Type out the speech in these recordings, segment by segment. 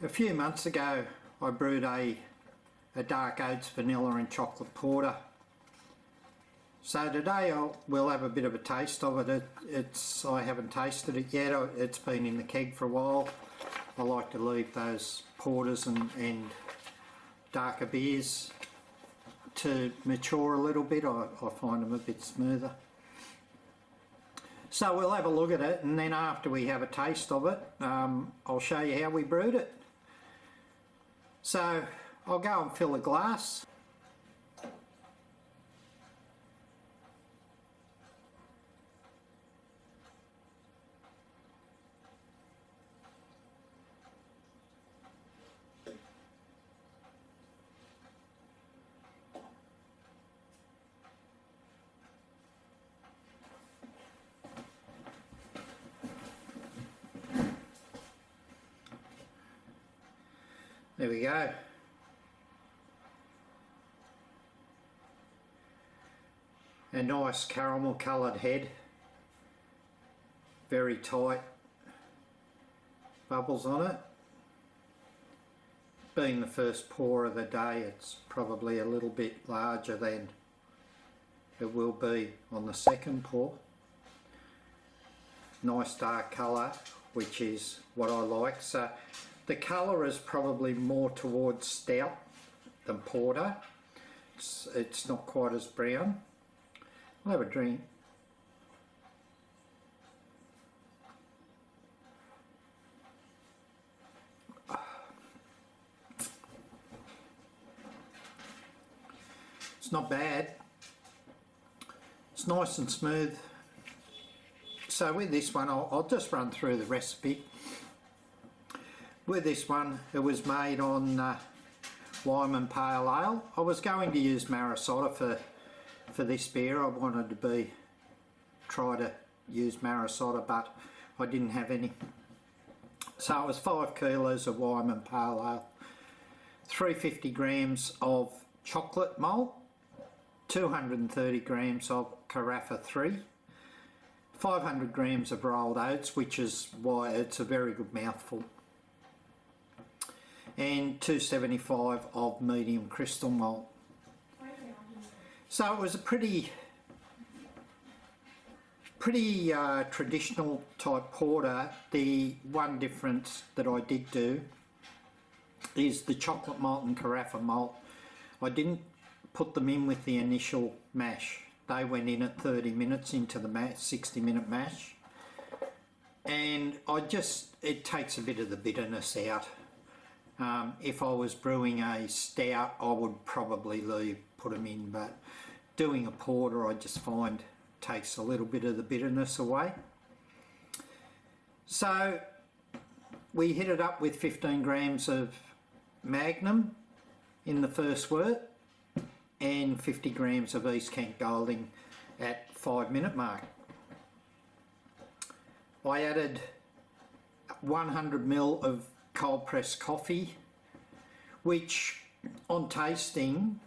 A few months ago I brewed a dark oats, vanilla and chocolate porter. So today we'll have a bit of a taste of it. I haven't tasted it yet. It's been in the keg for a while. I like to leave those porters and darker beers to mature a little bit. I find them a bit smoother. So we'll have a look at it, and then after we have a taste of it, I'll show you how we brewed it. So I'll go and fill a glass. There we go. A nice caramel coloured head, very tight bubbles on it. Being the first pour of the day, it's probably a little bit larger than it will be on the second pour. Nice dark colour, which is what I like. So the colour is probably more towards stout than porter. It's not quite as brown. I'll have a drink. It's not bad. It's nice and smooth. So with this one, I'll just run through the recipe. With this one, it was made on Wyman Pale Ale. I was going to use Marisota for this beer. I wanted to try to use Marisota, but I didn't have any. So it was 5 kilos of Wyman Pale Ale, 350 grams of chocolate malt, 230 grams of Carafa 3, 500 grams of rolled oats, which is why it's a very good mouthful, and 275 of medium crystal malt. So it was a pretty traditional type porter. The one difference that I did do is the chocolate malt and Carafa malt. I didn't put them in with the initial mash. They went in at 30 minutes into the 60-minute mash, and it takes a bit of the bitterness out. If I was brewing a stout, I would probably put them in, but doing a porter I just find takes a little bit of the bitterness away. So we hit it up with 15 grams of Magnum in the first wort and 50 grams of East Kent Golding at 5-minute mark. I added 100 ml of cold pressed coffee, which on tasting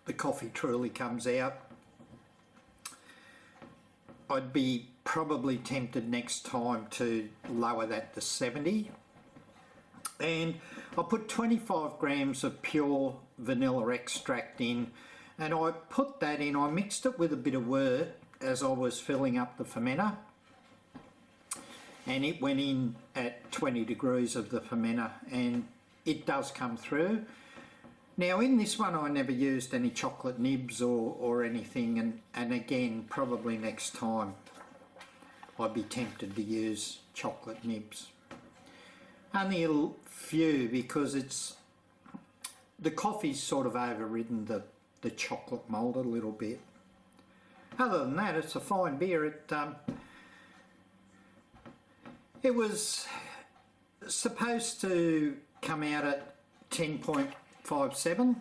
the coffee truly comes out. I'd be probably tempted next time to lower that to 70, and I put 25 grams of pure vanilla extract in, and I put that in. I mixed it with a bit of wort as I was filling up the fermenter, and it went in at 20 degrees of the fermenter, and it does come through. Now in this one I never used any chocolate nibs or anything, and again probably next time I'd be tempted to use chocolate nibs. Only a few, because the coffee's sort of overridden the chocolate malt a little bit. Other than that, it's a fine beer. It was supposed to come out at 10.57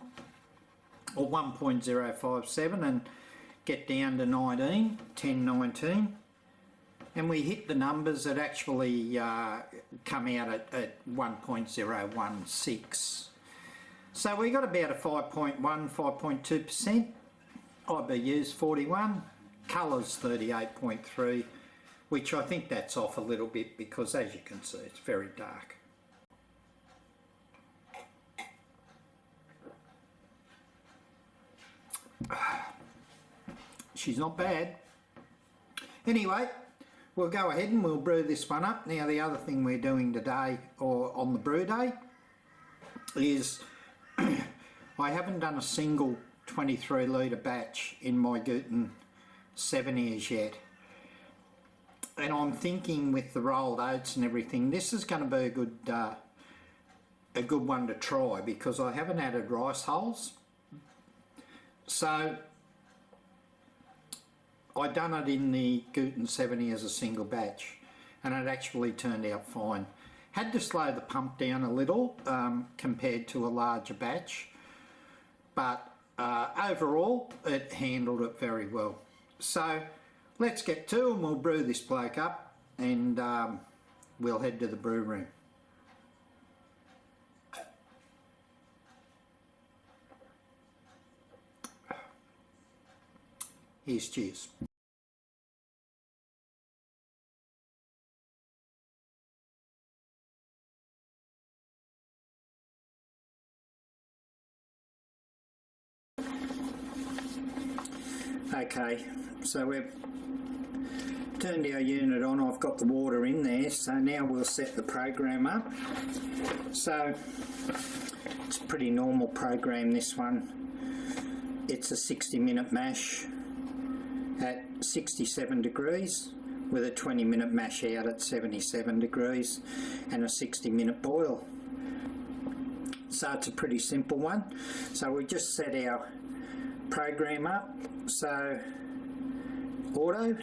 or 1.057 and get down to 10, 19, and we hit the numbers that actually come out at 1.016. So we got about a 5.1, 5.2%. IBU's 41, colours 38.3, which I think that's off a little bit because, as you can see, it's very dark. She's not bad. Anyway, we'll go ahead and we'll brew this one up. Now, the other thing we're doing today, or on the brew day, is I haven't done a single 23 litre batch in my Guten 70s yet. And I'm thinking with the rolled oats and everything, this is going to be a good one to try because I haven't added rice hulls. So I done it in the Guten 70 as a single batch and it actually turned out fine. Had to slow the pump down a little compared to a larger batch, but overall it handled it very well. So let's get to and we'll brew this bloke up and we'll head to the brew room. Here's cheers. Okay, so we've turned our unit on. I've got the water in there, so now we'll set the program up. So it's a pretty normal program, this one. It's a 60-minute mash at 67 degrees with a 20-minute mash out at 77 degrees and a 60-minute boil. So it's a pretty simple one. So we just set our program up. So auto,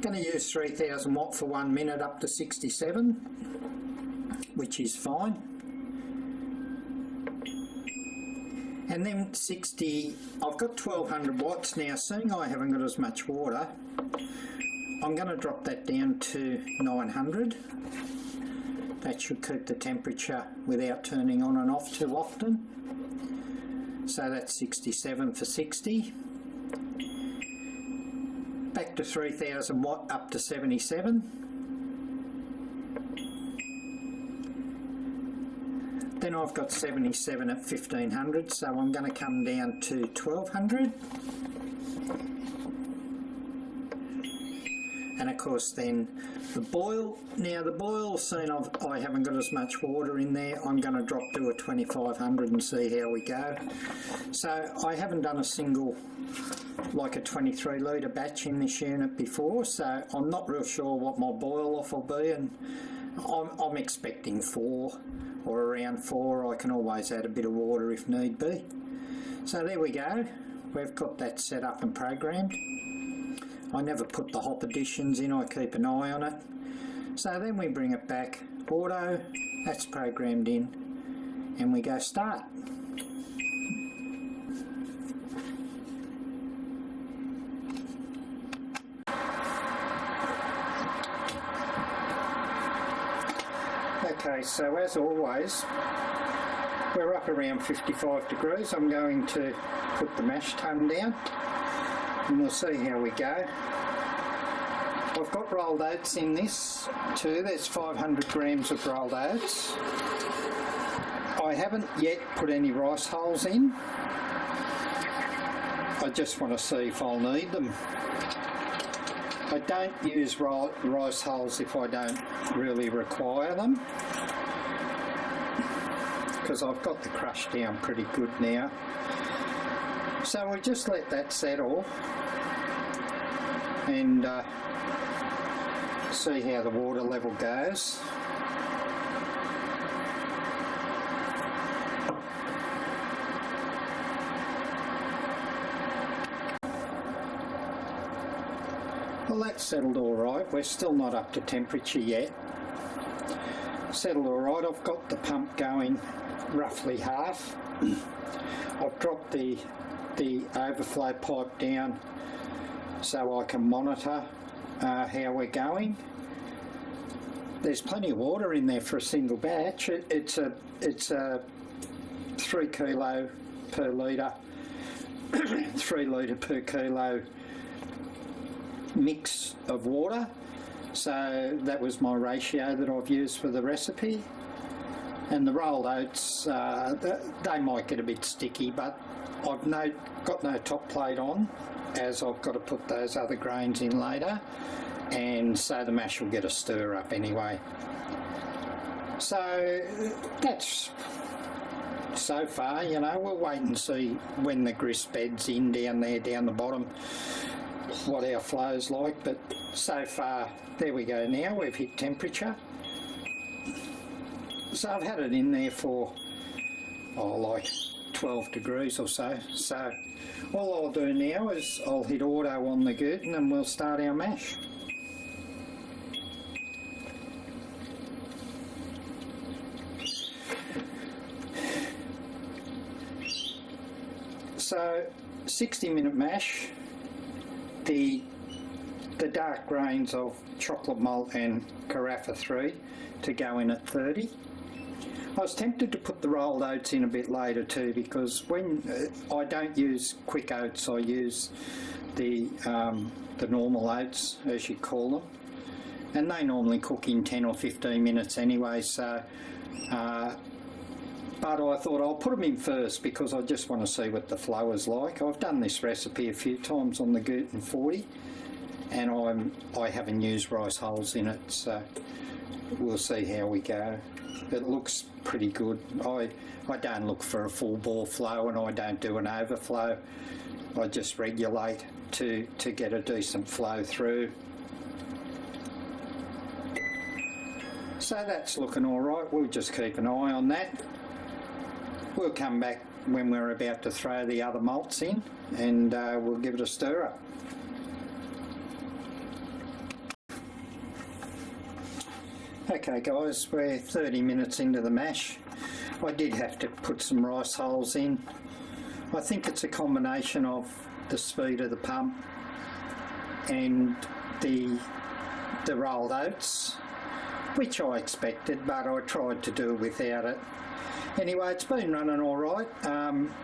going to use 3000 watt for 1 minute up to 67, which is fine. And then 60, I've got 1200 watts now. Seeing I haven't got as much water, I'm going to drop that down to 900. That should keep the temperature without turning on and off too often. So that's 67 for 60. Back to 3000 watt up to 77. Then I've got 77 at 1500, so I'm going to come down to 1200. And of course then the boil. Now the boil, seeing I haven't got as much water in there, I'm going to drop to a 2500 and see how we go. So I haven't done a single, like a 23 litre batch in this unit before, so I'm not real sure what my boil off will be, and I'm expecting 4 or around 4. I can always add a bit of water if need be. So there we go, we've got that set up and programmed. I never put the hop additions in, I keep an eye on it. So then we bring it back, auto, that's programmed in, and we go start. Okay, so as always, we're up around 55 degrees. I'm going to put the mash tun down and we'll see how we go. I've got rolled oats in this too. There's 500 grams of rolled oats. I haven't yet put any rice hulls in. I just want to see if I'll need them. I don't use rice hulls if I don't really require them, because I've got the crush down pretty good now. So we just let that settle and see how the water level goes. Well, that's settled all right. We're still not up to temperature yet. Settled all right. I've got the pump going roughly half. I've dropped the overflow pipe down so I can monitor how we're going. There's plenty of water in there for a single batch. It's a 3 kilo per litre 3 litre per kilo mix of water. So that was my ratio that I've used for the recipe. And the rolled oats, they might get a bit sticky, but I've got no top plate on, as I've got to put those other grains in later, and so the mash will get a stir up anyway. So that's so far, you know, we'll wait and see when the grist bed's in down there, down the bottom, what our flow's like, but so far, there we go now, we've hit temperature. So I've had it in there for, like 12 degrees or so. So all I'll do now is I'll hit auto on the Guten and we'll start our mash. So 60-minute mash, the dark grains of chocolate malt and Carafa 3 to go in at 30. I was tempted to put the rolled oats in a bit later too, because when I don't use quick oats, I use the normal oats, as you call them, and they normally cook in 10 or 15 minutes anyway. So, but I thought I'll put them in first because I just want to see what the flow is like. I've done this recipe a few times on the Guten 40, and I haven't used rice hulls in it, so we'll see how we go. It looks pretty good. I don't look for a full bore flow, and I don't do an overflow. I just regulate to get a decent flow through. So that's looking all right. We'll just keep an eye on that. We'll come back when we're about to throw the other malts in, and we'll give it a stir up. Okay guys, we're 30 minutes into the mash. I did have to put some rice hulls in. I think it's a combination of the speed of the pump and the rolled oats, which I expected, but I tried to do it without it. Anyway, it's been running all right.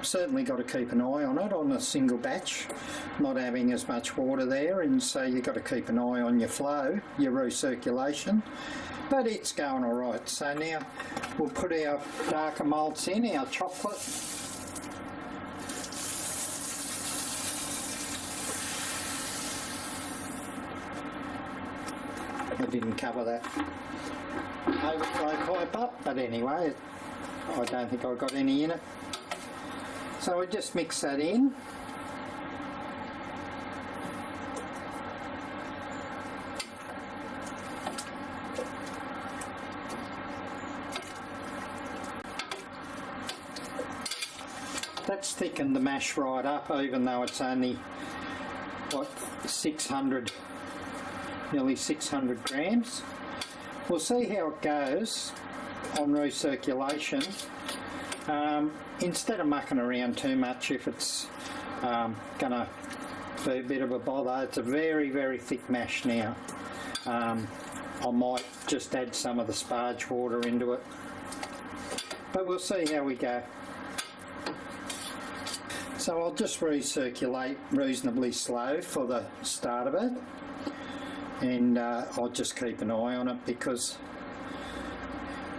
Certainly got to keep an eye on it on a single batch, not having as much water there, and so you've got to keep an eye on your flow, your recirculation. But it's going all right. So now we'll put our darker malts in, our chocolate. I didn't cover that overflow pipe up, but anyway, I don't think I got any in it. So we just mix that in. That's thickened the mash right up, even though it's only, what, 600, nearly 600 grams. We'll see how it goes on recirculation. Instead of mucking around too much, if it's going to be a bit of a bother, it's a very, very thick mash now. I might just add some of the sparge water into it, but we'll see how we go. So I'll just recirculate reasonably slow for the start of it, and I'll just keep an eye on it because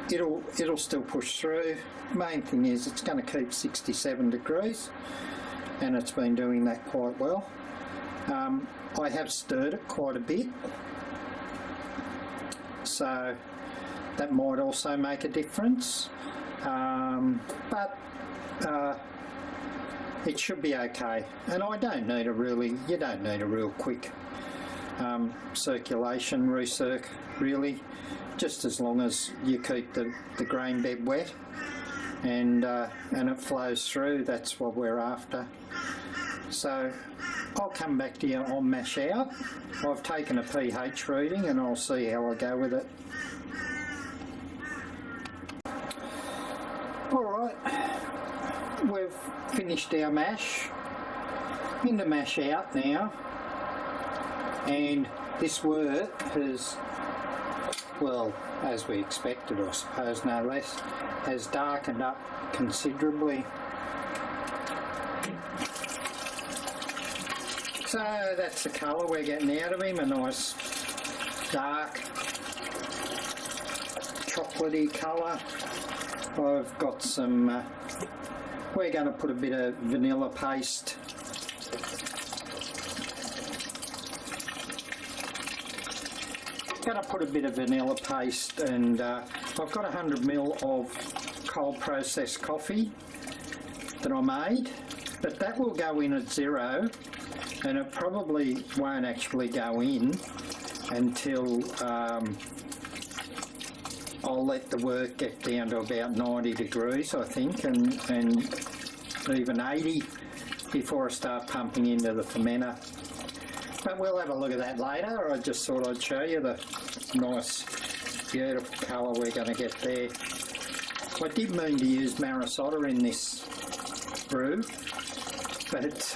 it'll still push through. Main thing is it's going to keep 67 degrees, and it's been doing that quite well. I have stirred it quite a bit, so that might also make a difference, but it should be okay. And I don't need you don't need a real quick circulation, recirc, really, just as long as you keep the grain bed wet and it flows through. That's what we're after. So I'll come back to you on mash out. I've taken a pH reading and I'll see how I go with it. Alright, we've finished our mash. Into mash out now, and this wort has, well, as we expected, I suppose, no less, has darkened up considerably. So that's the colour we're getting out of him, a nice dark chocolatey colour. I've got some, we're going to put a bit of vanilla paste and I've got 100ml of cold processed coffee that I made, but that will go in at 0 and it probably won't actually go in until I'll let the work get down to about 90 degrees I think, and even 80 before I start pumping into the fermenter. But we'll have a look at that later. I just thought I'd show you the nice beautiful colour we're going to get there. I did mean to use Marisota in this brew, but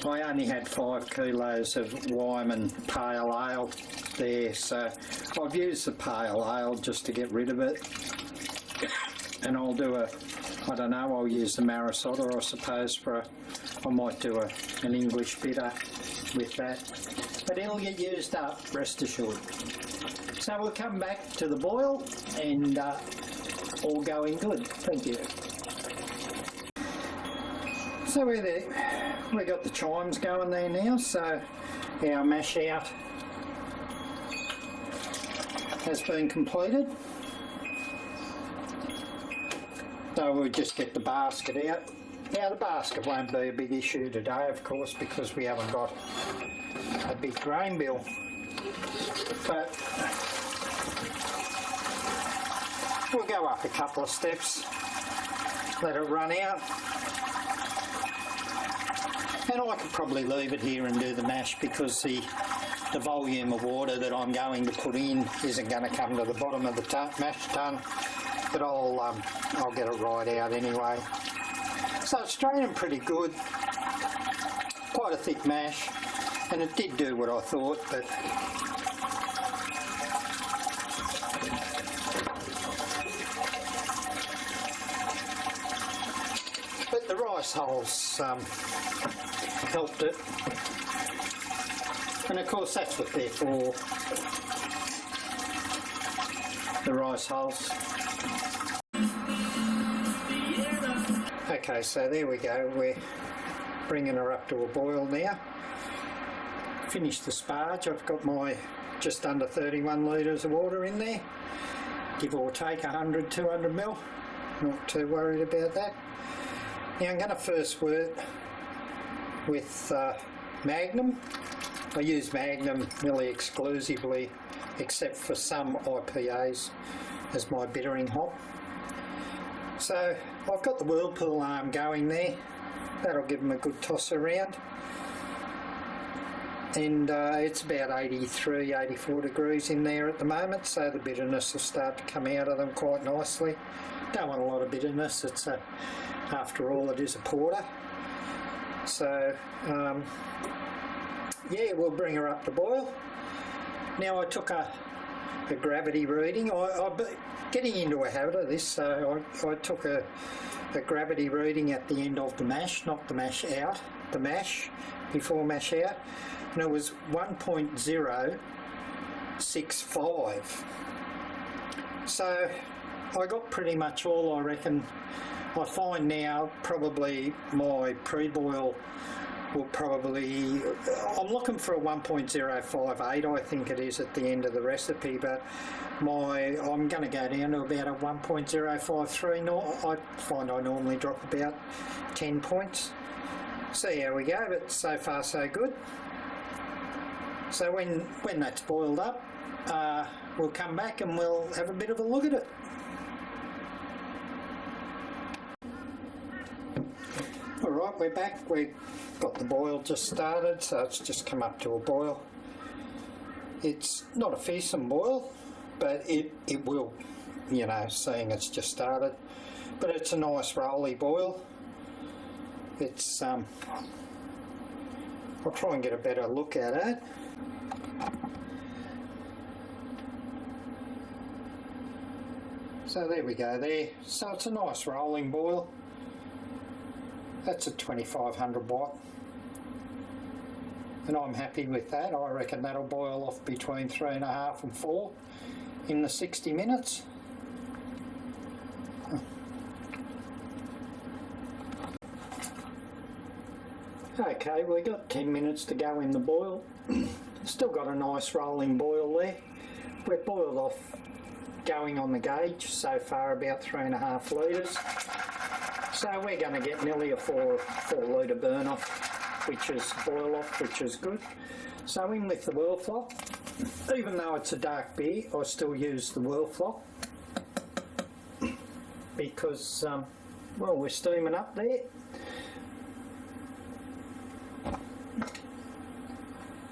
I only had 5 kilos of Wyman pale ale there, so I've used the pale ale just to get rid of it, and I'll do I don't know, I'll use the Marisota I suppose I might do an English bitter with that, but it'll get used up, rest assured. So we'll come back to the boil and all going good. Thank you. So we're there. We got the chimes going there now, so our mash out has been completed. So we'll just get the basket out. Now the basket won't be a big issue today, of course, because we haven't got a big grain bill. But we'll go up a couple of steps, let it run out. And I could probably leave it here and do the mash because the volume of water that I'm going to put in isn't going to come to the bottom of the mash tun, but I'll get it right out anyway. So it's draining pretty good, quite a thick mash, and it did do what I thought, but the rice hulls helped it, and of course that's what they're for, the rice hulls. Okay, so there we go, we're bringing her up to a boil now. Finished the sparge, I've got my just under 31 litres of water in there, give or take 100, 200 ml, not too worried about that. Now I'm going to first work with Magnum. I use Magnum nearly exclusively, except for some IPAs as my bittering hop. So I've got the whirlpool arm going there, that'll give them a good toss around, and it's about 83, 84 degrees in there at the moment, so the bitterness will start to come out of them quite nicely. Don't want a lot of bitterness, it's after all it is a porter. So yeah, we'll bring her up to boil. Now I took a gravity reading. I'm getting into a habit of this, so I took a gravity reading at the end of the mash, not the mash out, the mash before mash out, and it was 1.065. So I got pretty much all I reckon. I find now probably my pre-boil will probably, I'm looking for a 1.058 I think it is at the end of the recipe, but I'm going to go down to about a 1.053. I find I normally drop about 10 points. See how we go, but so far so good. So when that's boiled up, we'll come back and we'll have a bit of a look at it. Alright, we're back. We've got the boil just started, so it's just come up to a boil. It's not a fearsome boil, but it will, you know, seeing it's just started. But it's a nice rolly boil. It's, I'll try and get a better look at it. So there we go there. So it's a nice rolling boil. That's a 2500 watt. and I'm happy with that. I reckon that'll boil off between 3.5 and 4 in the 60 minutes. Okay, we've got 10 minutes to go in the boil. Still got a nice rolling boil there. We've boiled off, going on the gauge, so far about 3.5 litres. So we're going to get nearly a 4 litre burn off, which is boil off, which is good. So in with the whirl flock. Even though it's a dark beer, I still use the whirl flock because, well, we're steaming up there.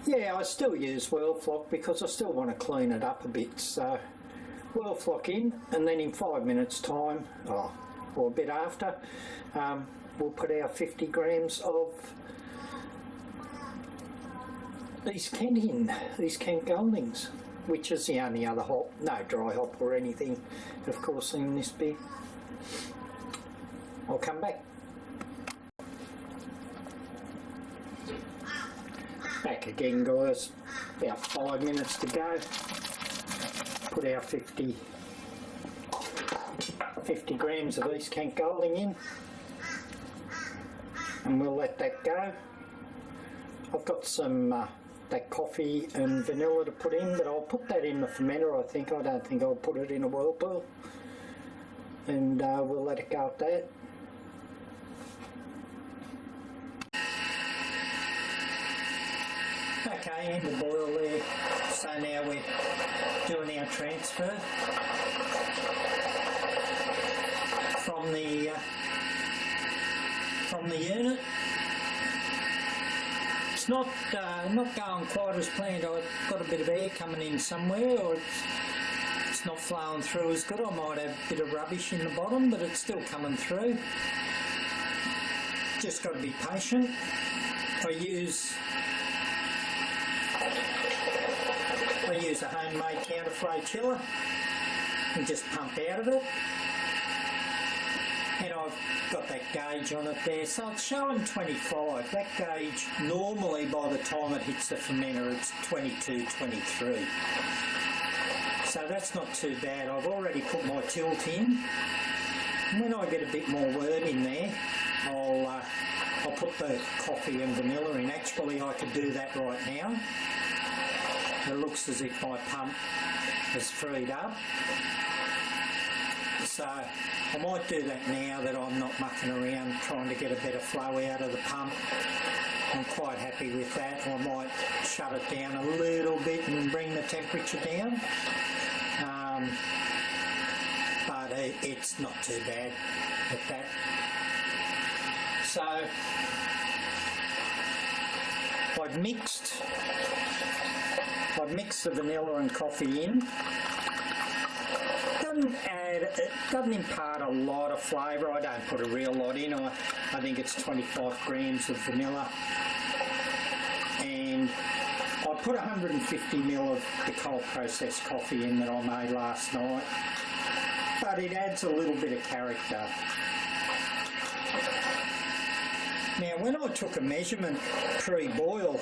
Yeah, I still use whirl flock because I still want to clean it up a bit. So whirl flock in, and then in 5 minutes time, or a bit after, we'll put our 50 grams of these Kent in, these Kent Goldings, which is the only other hop, no dry hop or anything, of course, in this beer. I'll come back. Back again, guys. About 5 minutes to go. Put our 50 grams of East Kent Golding in, and we'll let that go. I've got some that coffee and vanilla to put in, but I'll put that in the fermenter, I think. I don't think I'll put it in a whirlpool, and we'll let it go at that. Okay, in the boil there. So now we're doing our transfer from the unit. It's not going quite as planned. I've got a bit of air coming in somewhere, or it's not flowing through as good. I might have a bit of rubbish in the bottom, but it's still coming through. Just got to be patient. I use a homemade counterflow chiller and just pump out of it. And I've got that gauge on it there, so it's showing 25. That gauge, normally by the time it hits the fermenter, it's 22, 23. So that's not too bad. I've already put my tilt in. And when I get a bit more wort in there, I'll put the coffee and vanilla in. Actually, I could do that right now. It looks as if my pump has freed up. So I might do that now that I'm not mucking around trying to get a better flow out of the pump. I'm quite happy with that. I might shut it down a little bit and bring the temperature down. But it's not too bad at that. So I've mixed the vanilla and coffee in. It doesn't impart a lot of flavour. I don't put a real lot in. I think it's 25 grams of vanilla, and I put 150 ml of the cold processed coffee in that I made last night, but it adds a little bit of character. Now, when I took a measurement pre-boil,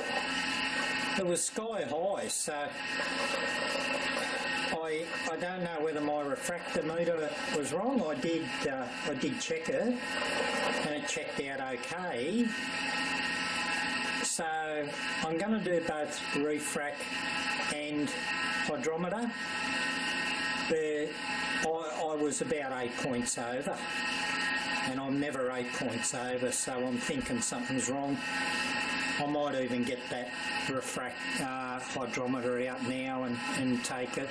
it was sky high, so I don't know whether my refractometer was wrong. I did check it, and it checked out okay. So I'm going to do both refrac and hydrometer. I was about 8 points over, and I'm never 8 points over, so I'm thinking something's wrong. I might even get that hydrometer out now and take it.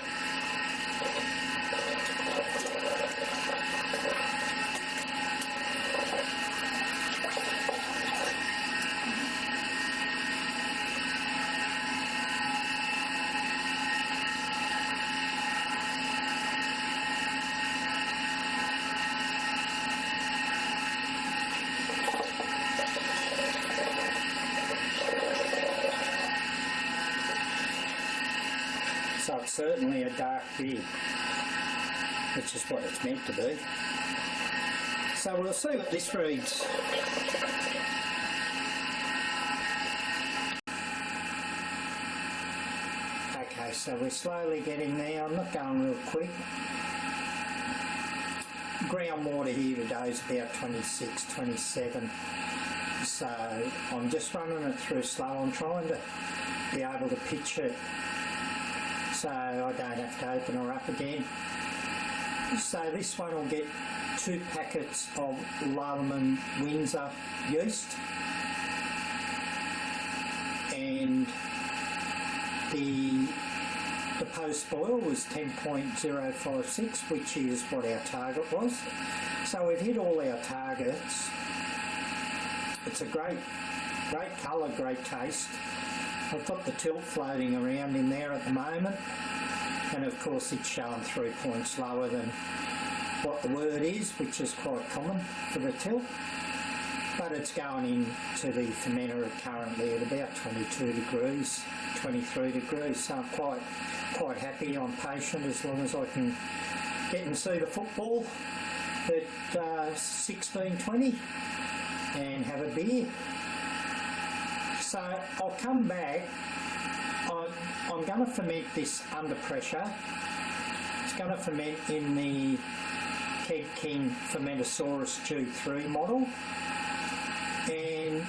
So it's certainly a dark beer, which is what it's meant to be. So we'll see what this reads. Okay, so we're slowly getting there. I'm not going real quick. Groundwater here today is about 26, 27. So I'm just running it through slow. I'm trying to be able to pitch it so I don't have to open her up again. So this one will get 2 packets of Lallemand Windsor yeast, and the post boil was 10.056, which is what our target was. So we've hit all our targets. It's a great colour, great taste. I've got the tilt floating around in there at the moment, and of course it's showing 3 points lower than what the word is, which is quite common for the tilt. But it's going into the fermenter currently at about 22 degrees, 23 degrees. So I'm quite happy. I'm patient as long as I can get and see the football at 16:20 and have a beer. So I'll come back. I'm going to ferment this under pressure. It's going to ferment in the King Fermentosaurus G3 model. And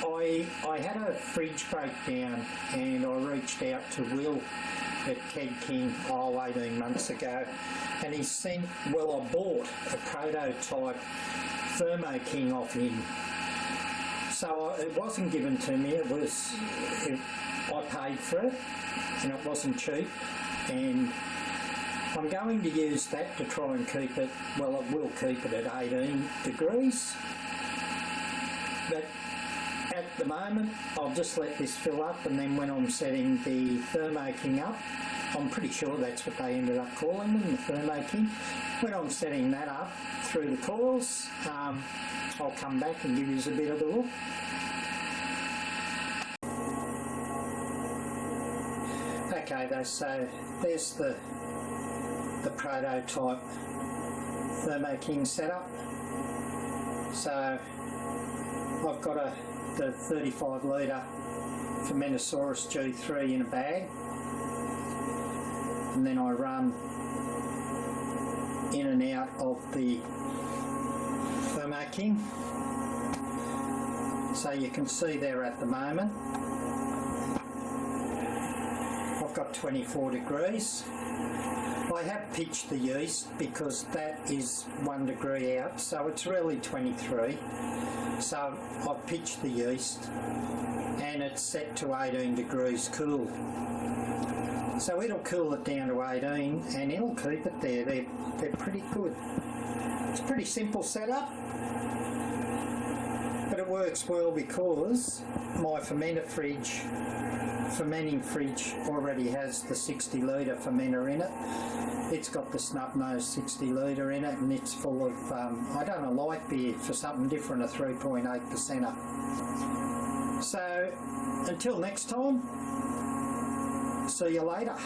I had a fridge breakdown, and I reached out to Will at King 18 months ago, and he sent, I bought a prototype Thermo King off him. So it wasn't given to me, I paid for it, and it wasn't cheap, and I'm going to use that to try and keep it, it will keep it at 18 degrees. But at the moment, I'll just let this fill up, and then when I'm setting the Thermo King up, I'm pretty sure that's what they ended up calling them, the Thermo King. When I'm setting that up through the coils, I'll come back and give you a bit of a look. Okay, so there's the prototype Thermo King setup. So I've got the 35 litre Fermentosaurus G3 in a bag, and then I run in and out of the Thermo King. So you can see there at the moment I've got 24 degrees. I have pitched the yeast because that is 1 degree out, so it's really 23. So I've pitched the yeast and it's set to 18 degrees cool. So it'll cool it down to 18 and it'll keep it there. They're pretty good. It's a pretty simple setup, but it works well because my fermenting fridge already has the 60 litre fermenter in it. It's got the snub nose 60 litre in it, and it's full of, I don't know, light beer for something different, a 3.8%er. So until next time, see you later.